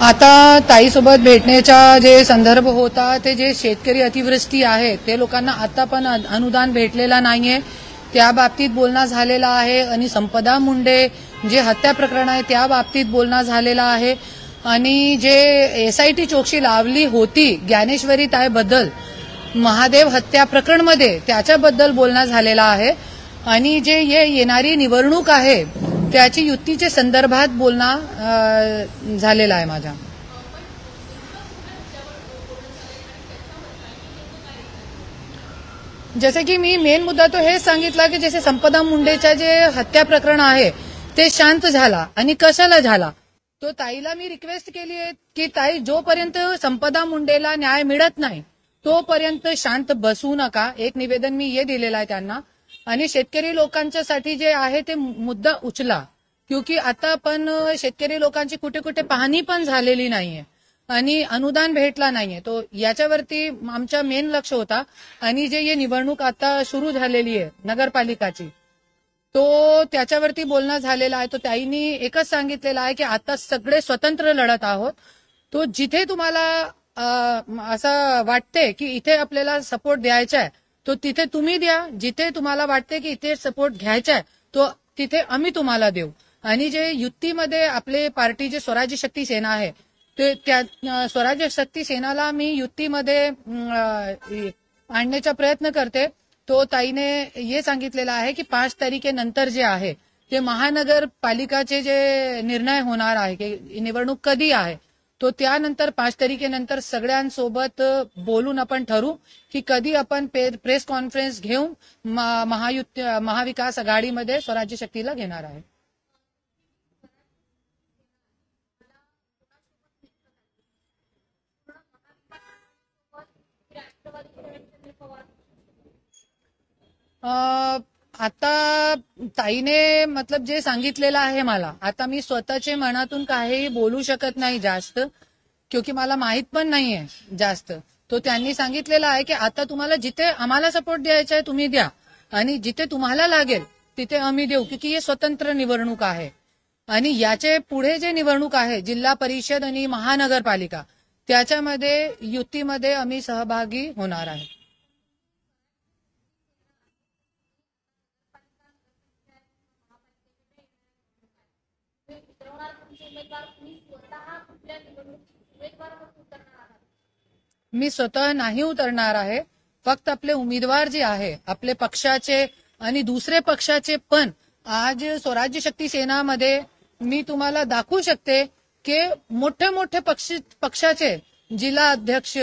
आता ताईसोबत भेटण्याचा जे संदर्भ होता ते जे शेतकरी अतिवृष्टी आहे ते लोकांना आता पण अनुदान भेटलेला नाहीये, त्या बाबतीत बोलणं झालेला आहे. आणि संपदा मुंडे जे हत्या प्रकरण आहे त्या बाबतीत बोलणं झालेला आहे. आणि जे SIT चौकशी लावली होती ज्ञानेश्वरी ताईबद्दल महादेव हत्या प्रकरणमध्ये त्याच्याबद्दल बोलणं झालेला आहे. आणि जे येणारी निवडणूक आहे त्याची युतीच्या संदर्भात बोलणं झालेला आहे माझा. जसे की मी मेन मुद्दा तो हेच सांगितला की जसे संपदा मुंडेच्या जे हत्या प्रकरण आहे ते शांत झाला आणि कशाला झाला तो ताईला मी रिक्वेस्ट केली आहे की ताई जोपर्यंत संपदा मुंडेला न्याय मिळत नाही तोपर्यंत शांत बसू नका. एक निवेदन मी हे दिलेलं आहे त्यांना. आणि शेतकरी लोकांच्यासाठी जे आहे ते मुद्दा उचला, क्योंकि आता पण शेतकरी लोकांची कुठे कुठे पाहणी पण झालेली नाहीये आणि अनुदान भेटला नाहीये. तो याच्यावरती आमचा मेन लक्ष होता. आणि जे हे निवडणूक आता सुरू झालेली आहे नगरपालिकाची तो त्याच्यावरती बोलणं झालेला आहे. तो त्यांनी एकच सांगितलेलं आहे की आता सगळे स्वतंत्र लढत आहोत. तो जिथे तुम्हाला असं वाटते की इथे आपल्याला सपोर्ट द्यायचा आहे तो तिथे तुम्ही द्या, जिथे तुम्हाला वाटते की इथे सपोर्ट घ्यायचा आहे तो तिथे आम्ही तुम्हाला देऊ. आणि जे युतीमध्ये आपले पार्टी जे स्वराज्य शक्ती सेना आहे ते त्या स्वराज्य शक्ती सेनाला मी युतीमध्ये आणण्याचा प्रयत्न करते. तो ताईने हे सांगितलेलं आहे की 5 तारखेनंतर जे आहे ते महानगरपालिकाचे जे निर्णय होणार आहे की निवडणूक कधी आहे तो त्यानंतर 5 तारखेनंतर सगळ्यांसोबत बोलून आपण ठरू की कधी आपण प्रेस कॉन्फरन्स घेऊन महाविकास आघाडीमध्ये स्वराज्य शक्तीला घेणार आहे. आता ताईने मतलब जे सांगितलेलं आहे मला, आता मी स्वतःचे मनातून काही बोलू शकत नाही जास्त, क्योंकि मला माहित पण नाहीये जास्त. तो त्यांनी सांगितलेलं आहे की आता तुम्हाला जिथे आम्हाला सपोर्ट द्यायचा आहे तुम्ही द्या आणि जिथे तुम्हाला लागेल तिथे आम्ही देऊ, क्योंकि हे स्वतंत्र निवडणूक आहे. आणि याचे पुढे जे निवडणूक आहे जिल्हा परिषद आणि महानगरपालिका त्याच्यामध्ये युतीमध्ये आम्ही सहभागी होणार आहे. मी स्वतः नाही उतरणार आहे. फक्त आपले उमेदवार जे आहे आपले पक्षाचे आणि दुसरे पक्षाचे पण आज स्वराज्य शक्ती सेनामध्ये मी तुम्हाला दाखवू शकते की मोठे मोठे पक्षाचे जिल्हा अध्यक्ष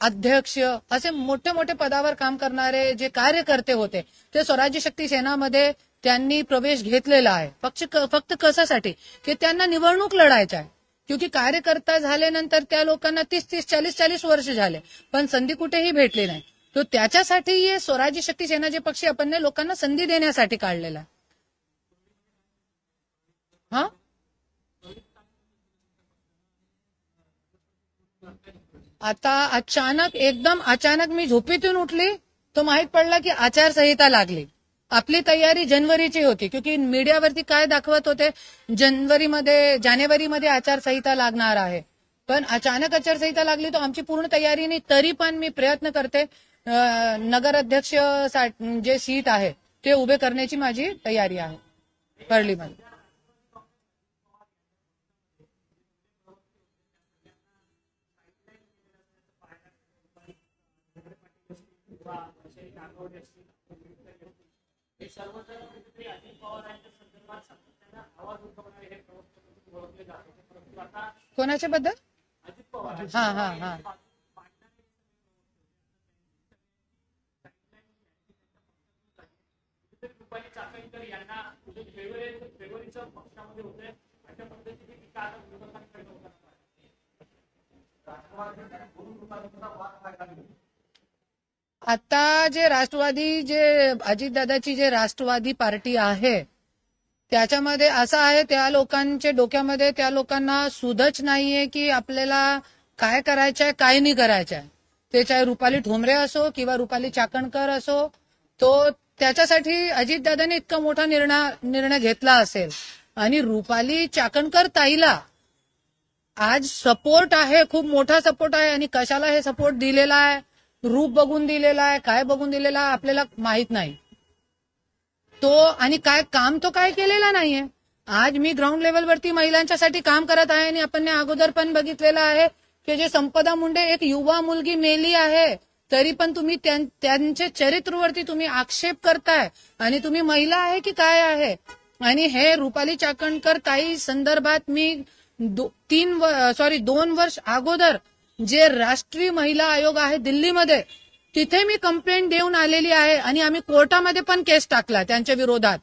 अध्यक्ष असे मोठे मोठे पदावर काम करणारे जे कार्यकर्ते होते ते स्वराज्य शक्ती सेनामध्ये त्यांनी प्रवेश घेतलेला आहे. फक्त कशासाठी की त्यांना निवडणूक लढायची आहे, क्योंकि कार्यकर्ता झाल्यानंतर त्या लोकांना 30-30 40-40 वर्ष झाले पण संधी कुठेही भेटली नाही. तो त्याच्यासाठी हे स्वराज्य शक्ती सेना जे पक्ष आपण लोकांना संधी देण्यासाठी काढलेला. हा आता एकदम अचानक मी झोपेतून उठली तो माहित पडला की आचारसंहिता लागली. आपली तयारी जानेवारीची होती, क्योंकि मीडियावरती काय दाखवत होते जानेवारीमध्ये आचारसंहिता लागणार आहे, पण अचानक आचारसंहिता लागली. तो आमची पूर्ण तयारी नाही, तरी पण मी प्रयत्न करते नगर अध्यक्ष जे सीट आहे ते उभे करण्याची माझी तयारी आहे परलीमध्ये. कोणाच्या बद्दल? हा हा हा आता जे राष्ट्रवादी जे अजितदादाची जे राष्ट्रवादी पार्टी आहे त्याच्यामध्ये असं आहे त्या लोकांच्या डोक्यामध्ये त्या लोकांना सुधच नाहीये की आपल्याला काय करायचंय काय नाही करायचंय. ते चाहे रुपाली ठोंबरे असो किंवा रुपाली चाकणकर असो, तो त्याच्यासाठी अजितदादांनी इतका मोठा निर्णय घेतला असेल. आणि रुपाली चाकणकर ताईला आज सपोर्ट आहे, खूप मोठा सपोर्ट आहे. आणि कशाला हे सपोर्ट दिलेला आहे, रूप बघून दिलेला आहे, काय बघून दिलेला आहे आपल्याला माहित नाही. तो आणि काय काम तो काय केलेला नाहीये. आज मी ग्राउंड लेवलवरती महिलांच्यासाठी काम करत आहे. आणि आपण अगोदर पण बघितलेलं आहे की जे संपदा मुंडे एक युवा मुलगी मेली आहे, तरी पण तुम्ही त्यांचे चरित्रवरती तुम्ही आक्षेप करताय. आणि तुम्ही महिला आहे की काय आहे. आणि हे रुपाली चाकणकर ताई संदर्भात मी 2 वर्ष अगोदर जे राष्ट्रीय महिला आयोग आहे दिल्लीमध्ये, तिथे मी कंप्लेंट देऊन आलेली आहे. आणि आम्ही कोर्टामध्ये पण केस टाकला त्यांच्या विरोधात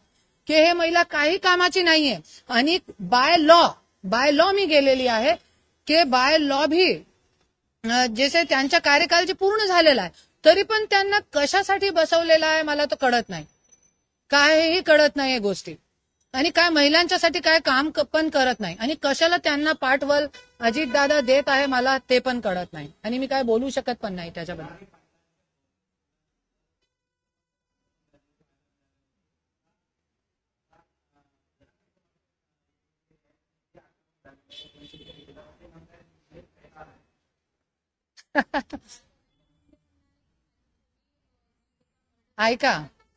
की हे महिला काही कामाची नाहीये. आणि बाय लॉ मी गेलेली आहे की बाय लॉ भी जसे त्यांच्या कार्यकाल जे पूर्ण झालेला आहे, तरी पण त्यांना कशासाठी बसवलेला आहे मला तर कळत नाही. काहीही कळत नाही या गोष्टी. आणि काय महिलांच्यासाठी काय काम पण करत नाही. आणि कशाला त्यांना पाठबळ अजितदादा देत आहे मला ते पण कळत नाही. आणि मी काय बोलू शकत पण नाही त्याच्याबद्दल.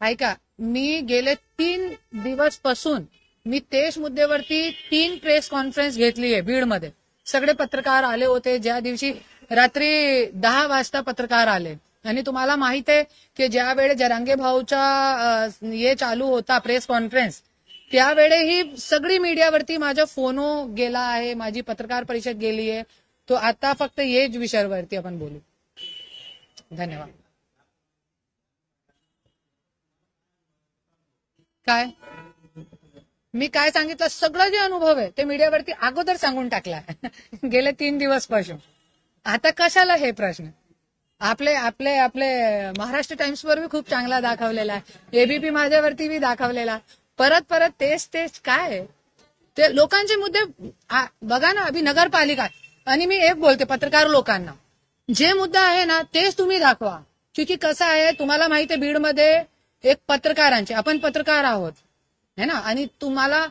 ऐका, मी गेले 3 दिवस पासून मी तेच मुद्द्यावरती 3 प्रेस कॉन्फरन्स घेतली आहे बीडमध्ये. सगळे पत्रकार आले होते. ज्या दिवशी रात्री 10 वाजता पत्रकार आले. आणि तुम्हाला माहित आहे की ज्या वेळे जरांगे भाऊचा हे चालू होता प्रेस कॉन्फरन्स, त्यावेळे ही सगळी मीडियावरती माझा फोनो गेला आहे, माझी पत्रकार परिषद गेली आहे. तो आता फक्त हेच विषयावरती आपण बोलू. धन्यवाद. काय मी काय सांगितलं, सगळं जे अनुभव आहे ते मीडियावरती अगोदर सांगून टाकला गेले 3 दिवस पासून. आता कशाला हे प्रश्न. आपले आपले आपले महाराष्ट्र टाइम्स वर भी खूप चांगला दाखवलेला आहे, एबीपी माझ्यावरती भी दाखवलेला. परत तेच काय ते लोकांचे मुद्दे बघा ना. अभि नगरपालिका आणि मी एक बोलते पत्रकार लोकांना, जे मुद्दा आहे ना तेच तुम्ही दाखवा. क्योंकि कसं आहे तुम्हाला माहिती आहे बीडमध्ये एक पत्रकारांचे, आपण पत्रकार आहोत है ना. आणि तुम्हाला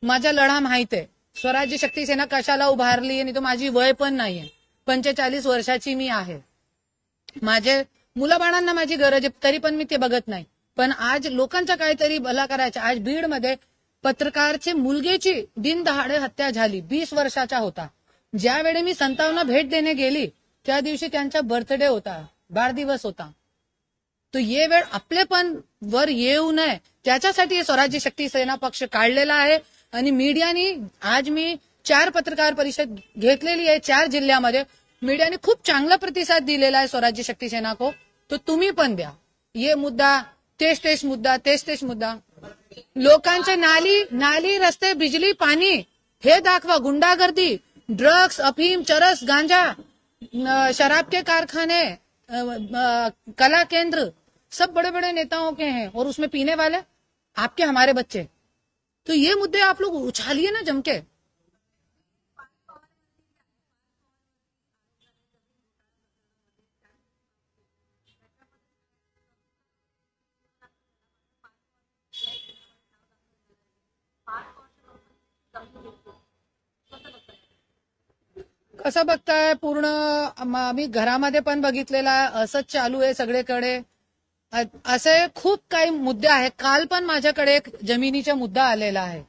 माझा लढा माहित आहे. स्वराज्य शक्ती सेना कशाला उभारली. आणि तो माझी वय पण नाहीये, 45 वर्षाची मी आहे. माझे मुलाबाळांना माझी गरज आहे, तरी पण मी ते बघत नाही. पण आज लोकांचा काहीतरी भला करायचा. आज बीडमध्ये पत्रकारचे मुलगेची दिनदहाडे हत्या झाली, 20 वर्षाचा होता. ज्यावेळी मी संतांना भेट देणे गेली त्या दिवशी त्यांचा बर्थडे होता, वाढदिवस होता. तो ये वेळ आपले पण वर येऊ नये त्याच्यासाठी स्वराज्य शक्ती सेना पक्ष काढलेला आहे. आणि मीडियानी आज मी 4 पत्रकार परिषद घेतलेली आहे 4 जिल्ह्यामध्ये. मीडियाने खूप चांगला प्रतिसाद दिलेला आहे स्वराज्य शक्ती सेना को. तो तुम्ही पण द्या. ये मुद्दा तेच मुद्दा लोकांचे नाली रस्ते बिजली पाणी हे दाखवा. गुंडागर्दी, ड्रग्स, अफीम, चरस, गांजा, शराब के कारखाने, कला केंद्र सब बड़े बड़े नेताओं के हैं और उसमें पीने वाले आपके हमारे बच्चे. तो ये मुद्दे आप लोग उछालिए ना जम के. कसं बघताय पूर्ण आम्ही घरामध्ये पण बघितलेला आहे, असंच चालू आहे सगळीकडे. असे खूप काही मुद्दे आहेत. काल पण माझ्याकडे एक जमिनीचा मुद्दा आलेला आहे.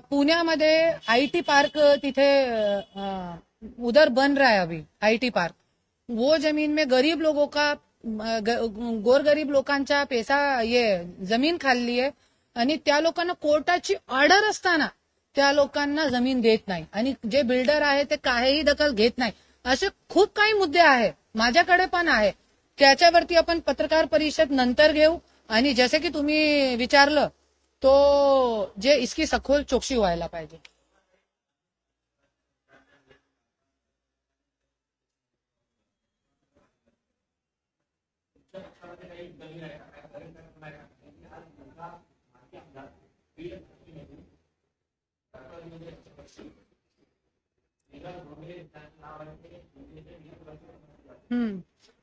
पुण्यामध्ये आईटी पार्क तिथे उधर बन रहा है अभी आईटी पार्क. वो जमीन में गरीब लोगों का गोरगरीब लोकांचा पैसा ये जमीन खाल्ली आहे. आणि त्या लोकांना कोर्टाची ऑर्डर असताना त्या लोकांना जमीन देत नाही. आणि जे बिल्डर आहे ते काहीही दखल घेत नाही. असे खूप काही मुद्दे आहेत, माझ्याकडे पण आहे. त्याच्यावरती आपण पत्रकार परिषद नंतर घेऊ. आणि जसे की तुम्ही विचारलं तो जे इसकी सखोल चौकशी व्हायला पाहिजे.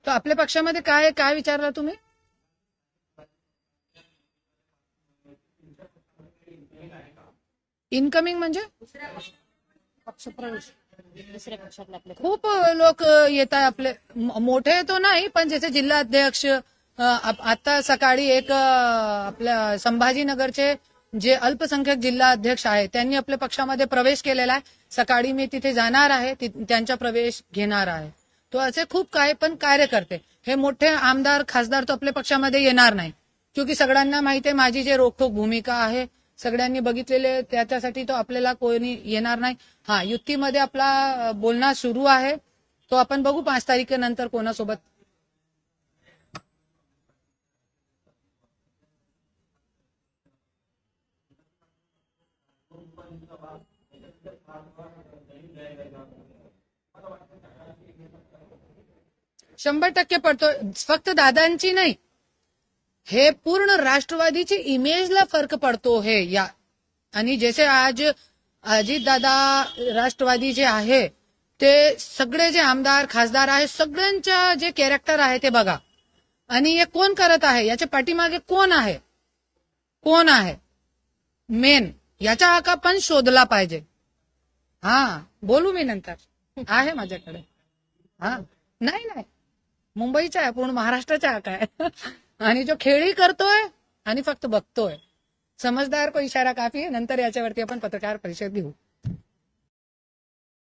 तो आपल्या पक्षामध्ये काय काय विचारला तुम्ही? इनकमिंग म्हणजे पक्षप्रवेश दुसऱ्या पक्षातले आपले खूप लोक येत आहे आपले, मोठे तो नाही पण जसे जिल्हा अध्यक्ष, आता सकाळी एक आपल्या संभाजीनगरचे जे अल्पसंख्याक जिल्हा अध्यक्ष आहे त्यांनी आपल्या पक्षामध्ये प्रवेश केलेला आहे. सकाळी मी तिथे जाणार आहे, त्यांचा प्रवेश घेणार आहे. तो असे खूप काय पण कार्यकर्ते, हे मोठे आमदार खासदार तो आपल्या पक्षामध्ये येणार नाही, क्योंकि सगळ्यांना माहिती आहे माझी जे रोखोक भूमिका आहे, सगळ्यांनी बघितलेले, त्याच्यासाठी तो आपल्याला कोणी येणार नाही. हा, युतीमध्ये आपला बोलणं सुरू आहे, तो आपण बघू 5 तारखेनंतर कोणासोबत. शंभर टक्के पडतो, फक्त दादांची नाही, हे पूर्ण राष्ट्रवादीची इमेजला फरक पडतो हे या. आणि जसे आज अजित दादा राष्ट्रवादी जे आहे ते सगळे जे आमदार खासदार आहे सगळ्यांच्या जे कॅरेक्टर आहे ते बघा, आणि हे कोण करत आहे, याच्या पाठीमागे कोण आहे, कोण आहे मेन, याचा आका पण शोधला पाहिजे. हा, बोलू मी नंतर, आहे माझ्याकडे. हा, नाही नाही, मुंबईचा आहे, पूर्ण महाराष्ट्राचा आका आहे. आणि जो खेळी करतोय आणि फक्त बघतोय, समजदार को इशारा काफी आहे. नंतर याच्यावरती आपण पत्रकार परिषद घेऊ.